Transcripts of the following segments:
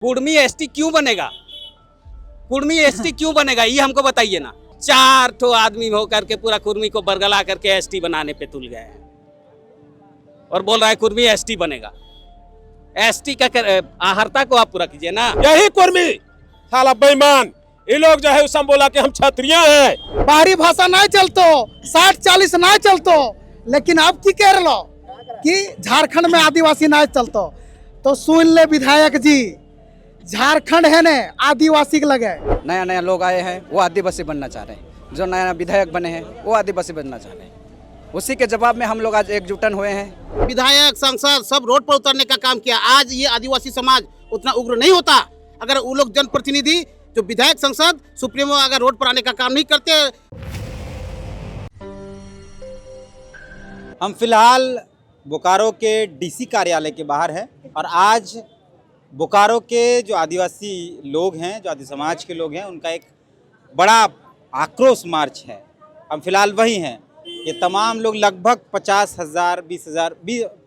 Kurmi ST क्यों बनेगा? Kurmi ST क्यों बनेगा ये हमको बताइए ना। 4 ठो आदमी होकर के पूरा कुर्मी को बरगला करके एसटी बनाने पे तुल गए हैं और बोल रहा है कुर्मी एसटी बनेगा। एसटी का आहर्ता को आप पूरा कीजिए ना। यही कुर्मी साला बेईमान ये लोग जो है उस बोला कि हम क्षत्रिय हैं। बाहरी भाषा नहीं चलतो 60-40 नहीं चलतो, लेकिन अब की कह लो कि झारखंड में आदिवासी नहीं चलतो। तो सुन ले विधायक जी, झारखंड है ने आदिवासी के लगे। नया नया लोग आए हैं वो आदिवासी बनना चाह रहे हैं, जो नया विधायक बने हैं वो आदिवासी बनना चाह रहे हैं। उसी के जवाब में हम लोग आज एकजुटन हुए हैं। विधायक सांसद सब रोड पर उतरने का काम किया। आज ये आदिवासी समाज उतना उग्र नहीं होता अगर वो लोग जनप्रतिनिधि जो विधायक सांसद सुप्रीमो अगर रोड पर आने का काम नहीं करते। हम फिलहाल बोकारो के डीसी कार्यालय के बाहर हैं और आज बोकारो के जो आदिवासी लोग हैं, जो आदिवासी समाज के लोग हैं, उनका एक बड़ा आक्रोश मार्च है। हम फिलहाल वही हैं। ये तमाम लोग लगभग 50,000 20,000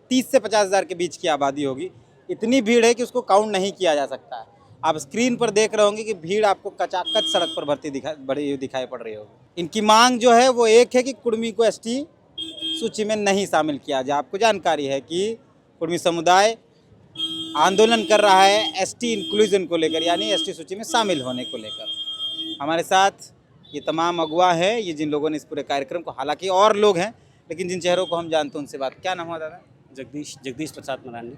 30 से 50,000 के बीच की आबादी होगी। इतनी भीड़ है कि उसको काउंट नहीं किया जा सकता है। आप स्क्रीन पर देख रहे होंगे कि भीड़ आपको कचाकच सड़क पर बढ़ी हुई दिखाई पड़ रही होगी। इनकी मांग जो है वो एक है कि कुर्मी को एसटी सूची में नहीं शामिल किया जाए। आपको जानकारी है कि कुर्मी समुदाय आंदोलन कर रहा है एसटी इंक्लूजन को लेकर, यानी एसटी सूची में शामिल होने को लेकर। हमारे साथ ये तमाम अगुवा है, ये जिन लोगों ने इस पूरे कार्यक्रम को, हालांकि और लोग हैं लेकिन जिन चेहरों को हम जानते हैं उनसे बात। क्या नाम हुआ दादा? जगदीश प्रसाद मरानी।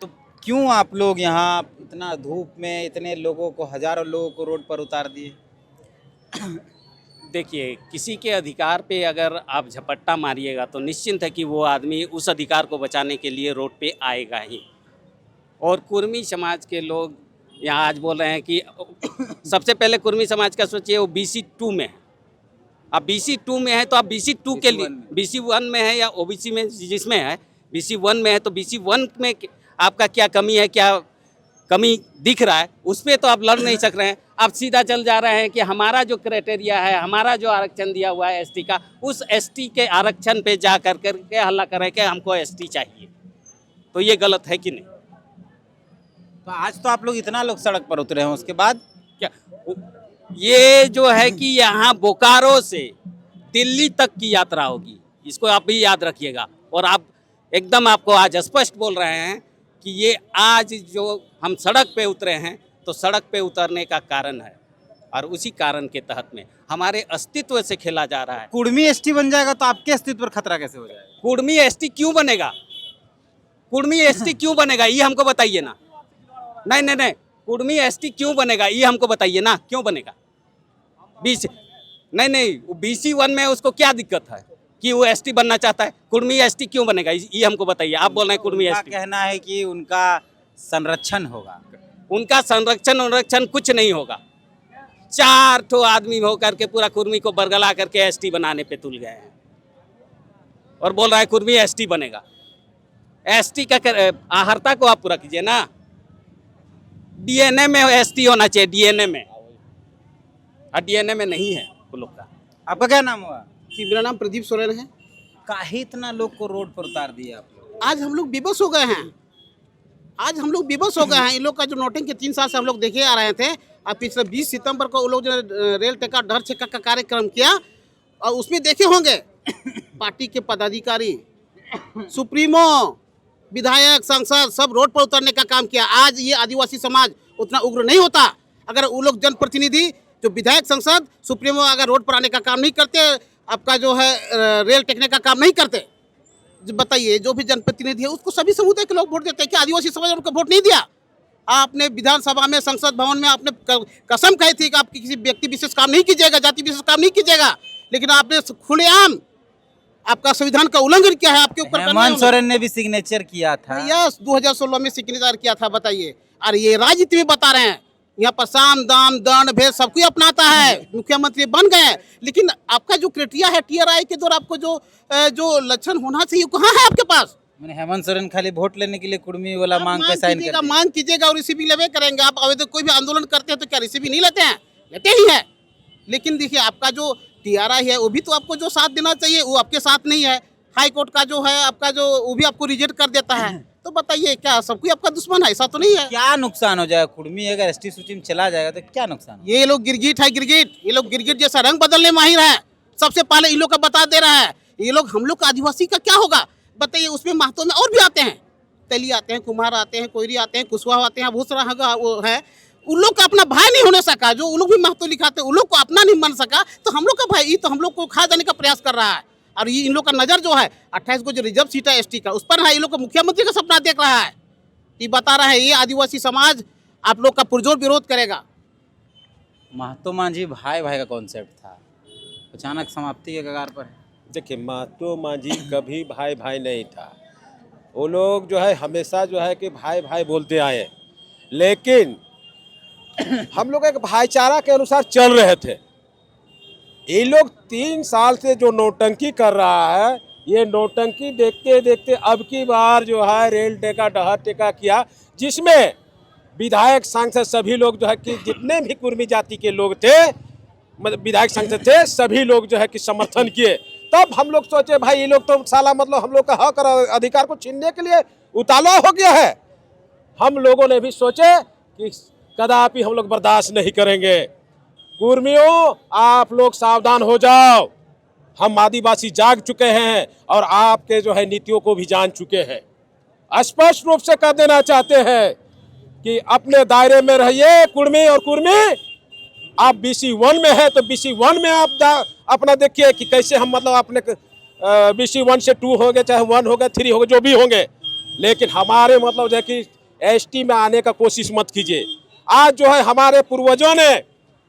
तो क्यों आप लोग यहाँ इतना धूप में इतने लोगों को, हजारों लोगों को रोड पर उतार दिए? देखिए, किसी के अधिकार पे अगर आप झपट्टा मारिएगा तो निश्चिंत है कि वो आदमी उस अधिकार को बचाने के लिए रोड पे आएगा ही। और कुर्मी समाज के लोग यहाँ आज बोल रहे हैं कि सबसे पहले कुर्मी समाज का सोचिए वो BC2 में है। अब BC2 में है तो आप BC2 के लिए, BC1 में है या OBC में जिसमें है, BC1 में है तो BC1 में आपका क्या कमी है, क्या कमी दिख रहा है, उस पर तो आप लड़ नहीं सक रहे हैं। आप सीधा चल जा रहे हैं कि हमारा जो क्राइटेरिया है, हमारा जो आरक्षण दिया हुआ है एसटी का, उस एसटी के आरक्षण पे जा कर के हल्ला करें कि हमको एसटी चाहिए। तो ये गलत है कि नहीं? तो आज तो आप लोग इतना लोग सड़क पर उतरे हैं, उसके बाद क्या ये जो है कि यहाँ बोकारो से दिल्ली तक की यात्रा होगी, इसको आप भी याद रखिएगा। और आप एकदम आपको आज स्पष्ट बोल रहे हैं कि ये आज जो हम सड़क पे उतरे हैं तो सड़क पे उतरने का कारण है और उसी कारण के तहत में हमारे अस्तित्व से खेला जा रहा है। कुर्मी एसटी बन जाएगा तो आपके अस्तित्व पर खतरा कैसे हो जाएगा? कुर्मी एसटी क्यों बनेगा? कुर्मी एसटी क्यों बनेगा ये हमको बताइए ना। नहीं, कुर्मी एसटी क्यों बनेगा ये हमको बताइए ना, क्यों बनेगा? नहीं, BC1 में उसको क्या दिक्कत है कि वो एसटी बनना चाहता है? कुर्मी एसटी क्यों बनेगा ये हमको बताइए। आप बोल रहे हैं कुर्मी एसटी। कहना है कि उनका संरक्षण होगा। उनका संरक्षण कुछ नहीं होगा। 4 ठो आदमी होकर के पूरा कुर्मी को बरगला करके एसटी बनाने पे तुल गए हैं और बोल रहा है कुर्मी एसटी बनेगा। एसटी का आहर्ता को आप पूरा कीजिए ना। DNA में एसटी होना चाहिए, DNA में, और DNA में नहीं है वो लोग का। आपका क्या नाम हुआ? कि मेरा नाम प्रदीप सोरेन है। काहे इतना लोग को रोड पर उतार दिया आप लोग? आज हम लोग विवश हो गए हैं। इन लोग का जो नोटिंग के 3 साल से हम लोग देखे आ रहे थे। अब पिछले 20 सितंबर को वो लोग जो रेल टेका डर चेका का कार्यक्रम किया और उसमें देखे होंगे पार्टी के पदाधिकारी, सुप्रीमो, विधायक, सांसद सब रोड पर उतरने का काम किया। आज ये आदिवासी समाज उतना उग्र नहीं होता अगर वो लोग जनप्रतिनिधि जो विधायक, सांसद, सुप्रीमो अगर रोड पर आने का काम नहीं करते, आपका जो है रेल टेकने का काम नहीं करते। बताइए, जो भी जनप्रतिनिधि है उसको सभी समुदाय के लोग वोट देते हैं। क्या आदिवासी समाज उनको वोट नहीं दिया? आपने विधानसभा में, संसद भवन में आपने कसम खाई थी कि आप किसी व्यक्ति विशेष काम नहीं कीजिएगा, जाति विशेष काम नहीं कीजिएगा, लेकिन आपने खुलेआम आपका संविधान का उल्लंघन किया है। आपके ऊपर हेमंत सोरेन ने भी सिग्नेचर किया था। यस, 2016 में सिग्नेचर किया था। बताइए, और ये राजनीति में बता रहे हैं यहाँ पर साम दाम दंड भेद सब कोई अपनाता है। मुख्यमंत्री बन गए, लेकिन आपका जो क्राइटेरिया है TRI के द्वारा आपको जो लक्षण होना चाहिए कहाँ है आपके पास? मैंने हेमंत सोरेन खाली वोट लेने के लिए कुर्मी वाला मांग पे साइन कर दिया। मांग कीजिएगा और रिसीव लेवे करेंगे। आप आवेदन कोई भी आंदोलन करते हैं तो क्या रिसीव नहीं लेते हैं? लेते ही है। लेकिन देखिए, आपका जो TRI है वो भी तो आपको जो साथ देना चाहिए वो आपके साथ नहीं है। हाई कोर्ट का जो है आपका जो वो भी आपको रिजेक्ट कर देता है। तो बताइए क्या सब कोई आपका दुश्मन है? ऐसा तो नहीं है। क्या नुकसान हो जाएगा? कुर्मी अगर एसटी सूची में चला जाएगा तो क्या नुकसान? ये लोग गिरगिट है, गिरगिट। ये लोग गिरगिट जैसा रंग बदलने माहिर है। सबसे पहले इन लोग का बता दे रहा है। ये लोग हम लोग का आदिवासी का क्या होगा बताइए। उसमें महतो में और भी आते हैं, तेली आते हैं, कुम्हार आते हैं, कोयरी आते हैं, कुशवाहा आते हैं, बहुत सारा वो है। उन लोग का अपना भाई नहीं होने सका, जो उन लोग भी महतो लिखाते, उन लोग को अपना नहीं मान सका, तो हम लोग का भाई तो हम लोग को खा जाने का प्रयास कर रहा है। और ये इन लोग का नजर जो है 28 को जो रिजर्व सीट है एसटी का, उस पर है। इन लोग को मुख्यमंत्री का सपना देख रहा है। ये बता रहा है ये आदिवासी समाज आप लोग का पुरजोर विरोध करेगा। महतो मांझी भाई भाई का कॉन्सेप्ट था, अचानक समाप्ति के कगार पर है। देखिए, महतो मांझी कभी भाई भाई नहीं था। वो लोग जो है हमेशा जो है कि भाई भाई बोलते आए, लेकिन हम लोग एक भाईचारा के अनुसार चल रहे थे। ये लोग 3 साल से जो नौटंकी कर रहा है, ये नौटंकी देखते देखते अब की बार जो है रेल टेका डहर टेका किया, जिसमें विधायक सांसद सभी लोग जो है कि जितने भी कुर्मी जाति के लोग थे, मतलब विधायक सांसद थे, सभी लोग जो है कि समर्थन किए। तब हम लोग सोचे भाई ये लोग तो साला मतलब हम लोग का हक और अधिकार को छीनने के लिए उतावला हो गया है। हम लोगों ने भी सोचे कि कदापि हम लोग बर्दाश्त नहीं करेंगे। कुर्मियों, आप लोग सावधान हो जाओ। हम आदिवासी जाग चुके हैं और आपके जो है नीतियों को भी जान चुके हैं। स्पष्ट रूप से कह देना चाहते हैं कि अपने दायरे में रहिए कुर्मी। और कुर्मी, आप BC 1 में है तो BC 1 में आप अपना देखिए कि कैसे हम मतलब अपने BC 1 से 2 होंगे, चाहे 1 होगा 3 होंगे, जो भी होंगे, लेकिन हमारे मतलब जो है कि ST में आने का कोशिश मत कीजिए। आज जो है हमारे पूर्वजों ने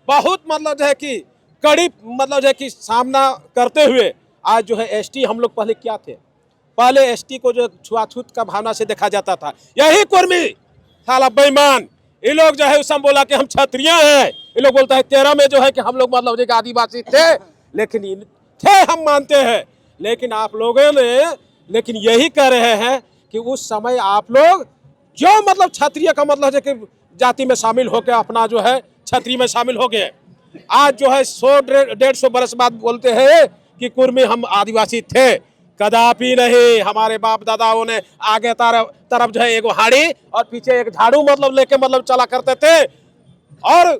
बहुत मतलब जो है कि कड़ी मतलब जो है कि सामना करते हुए आज जो है ST हम लोग पहले क्या थे, पहले ST को जो छुआछूत का भावना से देखा जाता था। यही कुर्मी साला बेईमान, ये लोग जो है उस समय बोला कि हम क्षत्रिय हैं। ये लोग बोलता है 13 में जो है कि हम लोग मतलब जो आदिवासी थे, लेकिन थे हम मानते हैं, लेकिन आप लोगों ने लेकिन यही कह रहे हैं कि उस समय आप लोग जो मतलब क्षत्रिय का मतलब है कि जाति में शामिल होकर अपना जो है क्षत्रिय में शामिल हो गए। आज जो है 100-150 बरस बाद बोलते हैं कि कुर्मी हम आदिवासी थे। कदापि नहीं। हमारे बाप दादाओं ने आगे तरफ जो है एक हाड़ी और पीछे एक झाड़ू मतलब लेके मतलब चला करते थे। और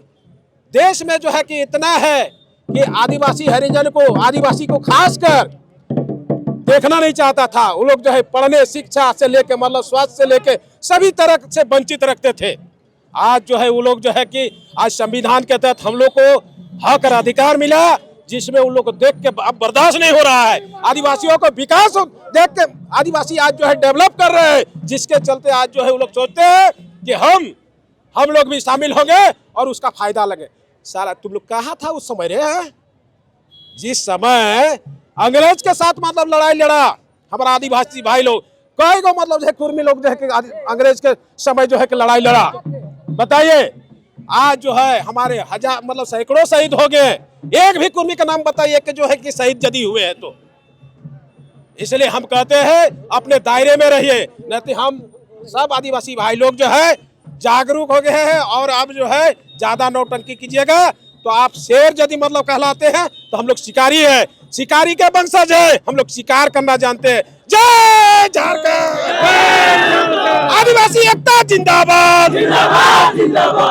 देश में जो है कि इतना है कि आदिवासी हरिजन को, आदिवासी को खासकर देखना नहीं चाहता था। वो लोग जो है पढ़ने, शिक्षा से लेके मतलब स्वास्थ्य से लेके सभी तरह से वंचित रखते थे। आज जो है वो लोग जो है कि आज संविधान के तहत हम लोग को हक और अधिकार मिला, जिसमें उन लोग को देख के अब बर्दाश्त नहीं हो रहा है। आदिवासियों को विकास देख के आदिवासी आज जो है डेवलप कर रहे हैं, जिसके चलते आज जो है वो लोग सोचते हैं कि हम लोग भी शामिल होंगे और उसका फायदा लगे। सारा तुम लोग कहाँ था उस समय रे? जिस समय अंग्रेज के साथ मतलब लड़ाई लड़ा हमारा आदिवासी भाई लोग, कई को मतलब जो है कुर्मी लोग जो है कि अंग्रेज के समय जो है कि लड़ाई लड़ा। बताइए, आज जो है हमारे हजार मतलब सैकड़ों शहीद हो गए। एक भी कुर्मी का नाम बताइए कि जो है कि शहीद यदि हुए हैं तो। इसलिए हम कहते हैं अपने दायरे में रहिए, नहीं तो हम सब आदिवासी भाई लोग जो है जागरूक हो गए हैं। और अब जो है ज्यादा नौटंकी कीजिएगा तो आप शेर यदि मतलब कहलाते हैं तो हम लोग शिकारी है, शिकारी के वंशज है, हम लोग शिकार करना जानते हैं। जय झारखंड, आदिवासी एकता जिंदाबाद,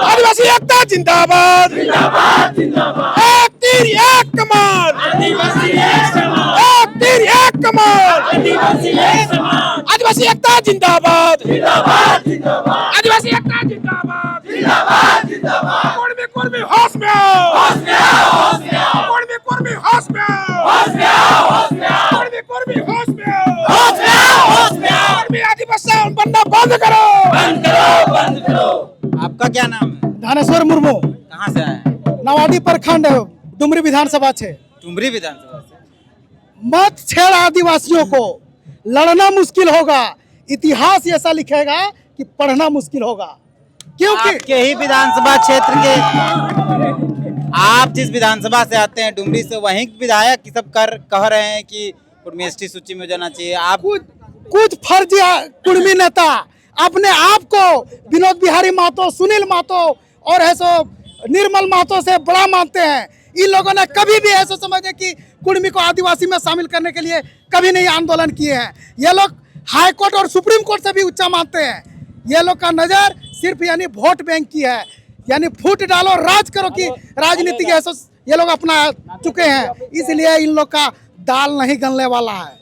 आदिवासी एकता जिंदाबाद, एक तीर एक कमान, एक तीर एक कमान, आदिवासी एकता जिंदाबाद, आदिवासी एकता जिंदाबाद, कुर्मी कुर्मी होश में आओ, कुर्मी कुर्मी होश में आओ, कुर्मी कुर्मी होश में आओ, कुर्मी आदिवासी बनना बंद करो, बंद करो। आपका क्या नाम है? धानेश्वर मुर्मू, कहाँ से आए हैं? नवाडी प्रखंड डुमरी विधानसभा से। डुमरी विधानसभा से। मत छेड़ आदिवासियों को, लड़ना मुश्किल होगा। इतिहास ऐसा लिखेगा कि पढ़ना मुश्किल होगा, क्योंकि आपके ही विधानसभा क्षेत्र के, आप जिस विधानसभा से आते हैं डुमरी से, वहीं विधायक सब कह रहे हैं कि कुर्मी एसटी सूची में जाना चाहिए। आप कुछ फर्जी कुर्मी नेता अपने आप को विनोद बिहारी महतो, सुनील महतो और ऐसो निर्मल महतो से बड़ा मानते हैं। इन लोगों ने कभी भी ऐसा समझे कि कुर्मी को आदिवासी में शामिल करने के लिए कभी नहीं आंदोलन किए हैं। ये लोग हाई कोर्ट और सुप्रीम कोर्ट से भी ऊंचा मानते हैं। ये लोग का नजर सिर्फ यानी वोट बैंक की है, यानी फूट डालो राज करो की राजनीति के ऐसा ये लोग अपना चुके हैं, इसलिए इन लोग का दाल नहीं गलने वाला है।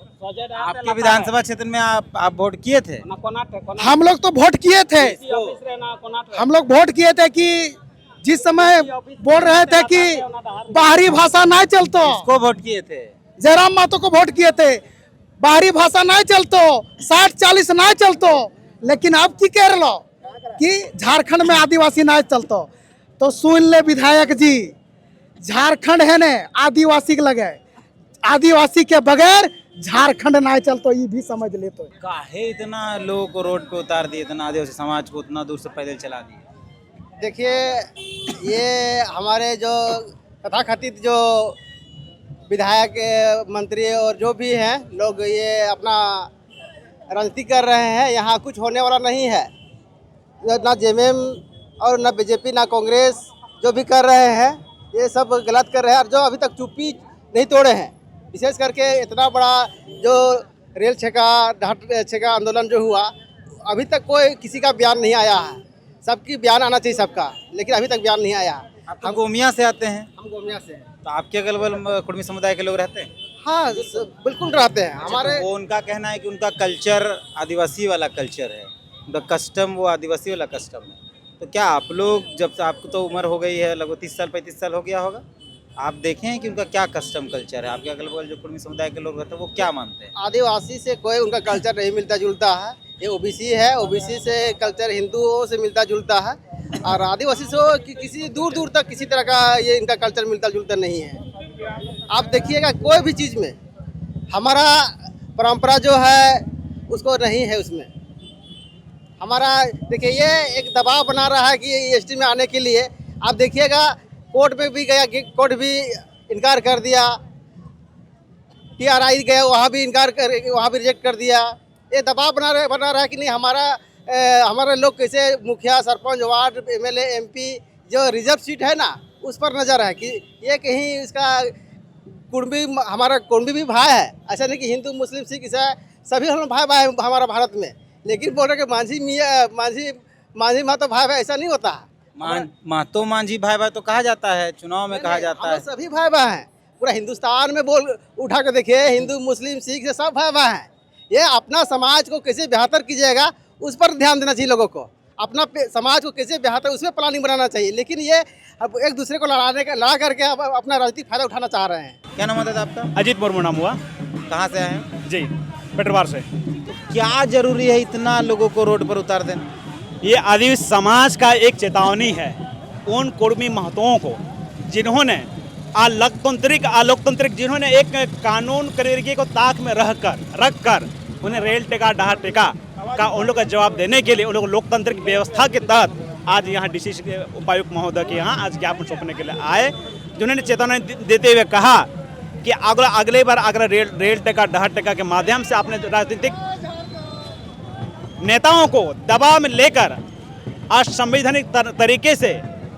आपके विधानसभा क्षेत्र में आप वोट किए थे? हम लोग तो वोट किए थे, हम लोग वोट किए थे कि जिस समय बोल रहे थे कि बाहरी भाषा नहीं चलतो, को वोट किए थे? जयराम मातो को वोट किए थे। बाहरी भाषा नहीं चलतो, 60-40 नहीं चलतो, लेकिन अब की कह लो कि झारखंड में आदिवासी नहीं चलतो। तो सुन ले विधायक जी, झारखंड है ने आदिवासी के लगे, आदिवासी के बगैर झारखंड नहीं चलतो, ये भी समझ ले। तो काहे इतना लोगों को रोड पे उतार दिए, इतना आदिवासी समाज को उतना दूर से पैदल चला दिए? देखिए, ये हमारे जो तथाकथित जो विधायक मंत्री और जो भी हैं लोग ये अपना राजनीति कर रहे हैं। यहाँ कुछ होने वाला नहीं है, ना जेएमएम और ना बीजेपी ना कांग्रेस जो भी कर रहे हैं ये सब गलत कर रहे हैं। और जो अभी तक चुप्पी नहीं तोड़े हैं, विशेष करके इतना बड़ा जो रेल छेका आंदोलन जो हुआ, अभी तक कोई किसी का बयान नहीं आया है। सबकी बयान आना चाहिए सबका, लेकिन अभी तक बयान नहीं आया। हम गोमिया से आते हैं। हम गोमिया से हैं। तो आपके अगल बगल कुर्मी समुदाय के लोग रहते हैं? हाँ, बिल्कुल रहते हैं हमारे। वो उनका कहना है कि उनका कल्चर आदिवासी वाला कल्चर है, उनका कस्टम वो आदिवासी वाला कस्टम है। तो क्या आप लोग, जब से आपको तो उम्र हो गई है, लगभग 30 साल हो गया होगा, आप देखें हैं कि उनका क्या कस्टम कल्चर है? आपके अगल बगल जो कुर्मी समुदाय के लोग रहते हैं वो क्या मानते हैं? आदिवासी से कोई उनका कल्चर नहीं मिलता जुलता है। ये ओबीसी है, ओबीसी से कल्चर हिंदुओं से मिलता जुलता है, और आदिवासी से किसी दूर दूर तक किसी तरह का ये इनका कल्चर मिलता जुलता नहीं है। आप देखिएगा कोई भी चीज़ में हमारा परंपरा जो है उसको नहीं है उसमें हमारा। देखिए, ये एक दबाव बना रहा है कि एसटी में आने के लिए। आप देखिएगा, कोर्ट में भी गया, कोर्ट भी इनकार कर दिया, TRI गया, वहाँ भी वहाँ भी रिजेक्ट कर दिया। ये दबाव बना रहा है कि नहीं हमारे लोग कैसे मुखिया, सरपंच, वार्ड, MLA, MP जो रिजर्व सीट है ना, उस पर नज़र है कि ये कहीं इसका हमारा कुर्मी भी भाई है। ऐसा नहीं कि हिंदू मुस्लिम सिख ईसाई सभी हम भाई भाई हमारा भारत में, लेकिन बोल रहे कि मांझी मातो भाई भाई, ऐसा नहीं होता। मातो मांझी भाई भाई तो कहा जाता है, चुनाव में कहा जाता है। सभी भाई भाई हैं, पूरा हिंदुस्तान में बोल उठा के देखिए, हिंदू मुस्लिम सिख से सब भाई भाई हैं। ये अपना समाज को कैसे बेहतर कीजिएगा उस पर ध्यान देना चाहिए लोगों को। अपना समाज को कैसे बेहतर, उसमें प्लानिंग बनाना चाहिए। लेकिन ये अब एक दूसरे को लड़ा करके अब अपना राजनीतिक फायदा उठाना चाह रहे हैं। क्या नाम है आपका? अजीत मुर्मू नाम हुआ। कहाँ से आए हैं? जी, पेटरवार से। तो क्या जरूरी है इतना लोगों को रोड पर उतार देना? ये आदिवासी समाज का एक चेतावनी है उन कुर्मी महतोओं को जिन्होंने अलोकतांत्रिक जिन्होंने एक कानून तरीके को ताक में रख कर उन्हें रेल टेका डहार टेका का उन लोग का जवाब देने के लिए उन लोग लोकतांत्रिक व्यवस्था के तहत आज यहाँ डीसी उपायुक्त महोदय के यहाँ आज ज्ञापन सौंपने के लिए आए, जिन्होंने चेतावनी देते हुए कहा कि अगले बार अगर रेल टेका डहार टेका के माध्यम से आपने राजनीतिक नेताओं को दबाव में लेकर असंवैधानिक तरीके से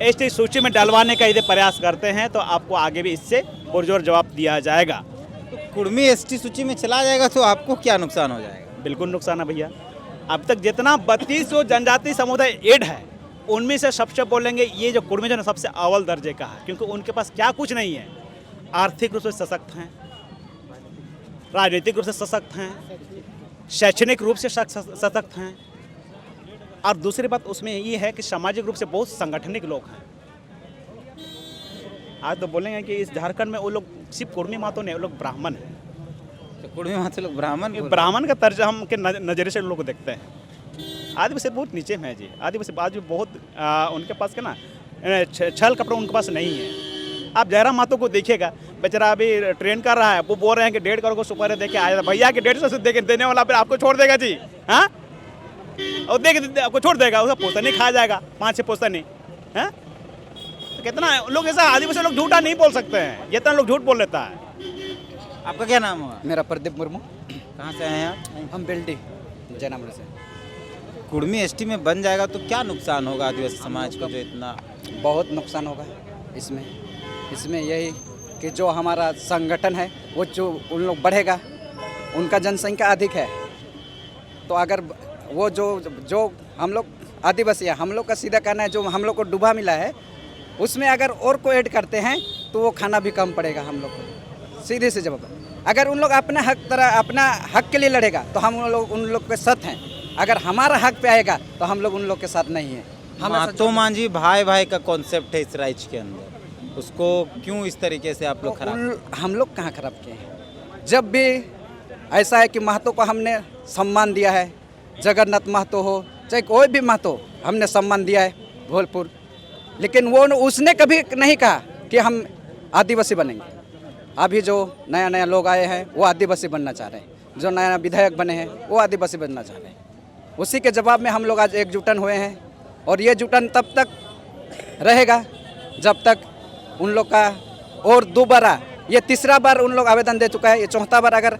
एसटी सूची में डलवाने का यदि प्रयास करते हैं तो आपको आगे भी इससे पुरजोर जवाब दिया जाएगा। तो कुर्मी एसटी सूची में चला जाएगा तो आपको क्या नुकसान हो जाएगा? बिल्कुल नुकसान है भैया। अब तक जितना 32 जनजाति समुदाय एड है उनमें से सबसे बोलेंगे ये जो कुर्मी जो सबसे अव्वल दर्जे का है, क्योंकि उनके पास क्या कुछ नहीं है। आर्थिक रूप से सशक्त हैं, राजनीतिक रूप से सशक्त हैं, शैक्षणिक रूप से सशक्त हैं, और दूसरी बात उसमें ये है कि सामाजिक रूप से बहुत संगठनिक लोग हैं। आज तो बोलेंगे कि इस झारखंड में वो लोग सिर्फ कुर्मी मातो नहीं, वो लोग ब्राह्मण हैं। तो कुर्मी मातो लोग ब्राह्मण का तर्ज हम के नज़रिए से लोग देखते हैं। आदिवासी बहुत नीचे में है जी। आदिवासी आज भी बहुत उनके पास के ना छल कपड़ा उनके पास नहीं है। आप जयराम मातो को देखिएगा, बेचारा अभी ट्रेन कर रहा है, वो बोल रहे हैं कि 1.5 करोड़ को सुपारी दे के आया, भैया कि 150 से देने वाला फिर आपको छोड़ देगा जी। हाँ, और देख आपको छोड़ देगा, उसका पोता नहीं खाया जाएगा, 5-6 पोता नहीं है। तो कितना लोग ऐसा आदिवासी लोग झूठा नहीं बोल सकते हैं, जितना लोग झूठ बोल लेता है। आपका क्या नाम हुआ? मेरा प्रदीप मुर्मू। कहाँ से आए हैं आप? हम बेल्टी जयनगर से। कुर्मी एसटी में बन जाएगा तो क्या नुकसान होगा आदिवासी समाज को? जो इतना बहुत नुकसान होगा इसमें यही कि जो हमारा संगठन है वो जो उन लोग बढ़ेगा, उनका जनसंख्या अधिक है, तो अगर वो जो हम लोग आदिवासी है, हम लोग का सीधा कहना है जो हम लोग को डूबा मिला है उसमें अगर और को ऐड करते हैं तो वो खाना भी कम पड़ेगा हम लोग को। सीधे से जवाब, अगर उन लोग अपना हक के लिए लड़ेगा तो हम लोग उन लोग के साथ हैं, अगर हमारा हक पे आएगा तो हम लोग उन लोग के साथ नहीं है। महात्मा मांझी भाई भाई का कॉन्सेप्ट है इस राज्य के अंदर, उसको क्यों इस तरीके से आप लोग खराब? हम लोग कहाँ खराब किए हैं? जब भी ऐसा है कि महतो को हमने सम्मान दिया है, जगन्नाथ महतो हो चाहे कोई भी महतो, हमने सम्मान दिया है भोलपुर, लेकिन वो उसने कभी नहीं कहा कि हम आदिवासी बनेंगे। अभी जो नया नया लोग आए हैं वो आदिवासी बनना चाह रहे हैं, जो नया विधायक बने हैं वो आदिवासी बनना चाह रहे हैं। उसी के जवाब में हम लोग आज एकजुटन हुए हैं और ये जुटन तब तक रहेगा जब तक उन लोग का और दोबारा, ये तीसरा बार उन लोग आवेदन दे चुका है, ये चौथा बार अगर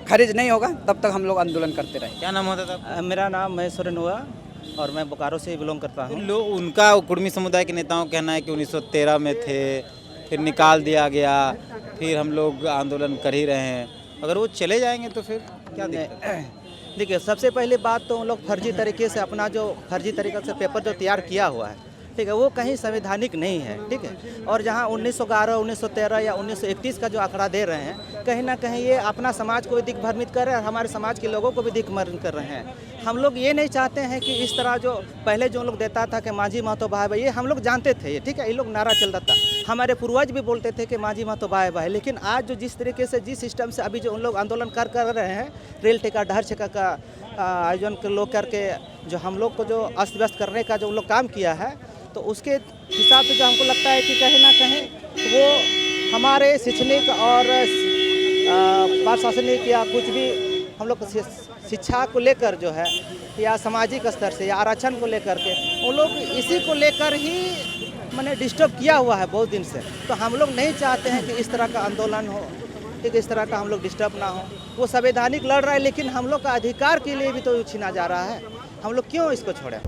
खारिज नहीं होगा तब तक हम लोग आंदोलन करते रहेंगे। क्या नाम होता था? मेरा नाम महेश सोरेन हुआ और मैं बोकारो से बिलोंग करता हूँ। लोग, उनका कुर्मी समुदाय के नेताओं का कहना है कि 1913 में थे, फिर निकाल दिया गया, फिर हम लोग आंदोलन कर ही रहे हैं। अगर वो चले जाएंगे तो फिर क्या दिक्कत है? देखिए, सबसे पहली बात तो उन लोग फर्जी तरीके से अपना जो फर्जी तरीके से पेपर जो तैयार किया हुआ है, ठीक है, वो कहीं संवैधानिक नहीं है, ठीक है। और जहाँ 1911, 1913 या 1931 का जो आंकड़ा दे रहे हैं, कहीं ना कहीं ये अपना समाज को भी दिग्भ्रमित कर रहे हैं और हमारे समाज के लोगों को भी दिग्भ्रमित कर रहे हैं। हम लोग ये नहीं चाहते हैं कि इस तरह जो पहले जो लोग देता था कि मांझी महतो भाई भाई, ये हम लोग जानते थे, ये ठीक है, ये लोग नारा चलता था, हमारे पूर्वज भी बोलते थे कि मांझी महतो भाई भाई। लेकिन आज जो जिस तरीके से जिस सिस्टम से अभी जो उन लोग आंदोलन कर रहे हैं, रेल टेका ढहर छेका का आयोजन के लोग करके जो हम लोग को जो अस्त व्यस्त करने का जो उन लोग काम किया है, तो उसके हिसाब से जो हमको लगता है कि कहीं ना कहीं वो हमारे शैक्षणिक और प्रशासनिक या कुछ भी हम लोग शिक्षा को लेकर जो है या सामाजिक स्तर से या आरक्षण को लेकर के उन लोग इसी को लेकर ही मैंने डिस्टर्ब किया हुआ है बहुत दिन से। तो हम लोग नहीं चाहते हैं कि इस तरह का आंदोलन हो, ठीक है, इस तरह का हम लोग डिस्टर्ब ना हो। वो संवैधानिक लड़ रहा है, लेकिन हम लोग का अधिकार के लिए भी तो छीना जा रहा है, हम लोग क्यों इसको छोड़ें?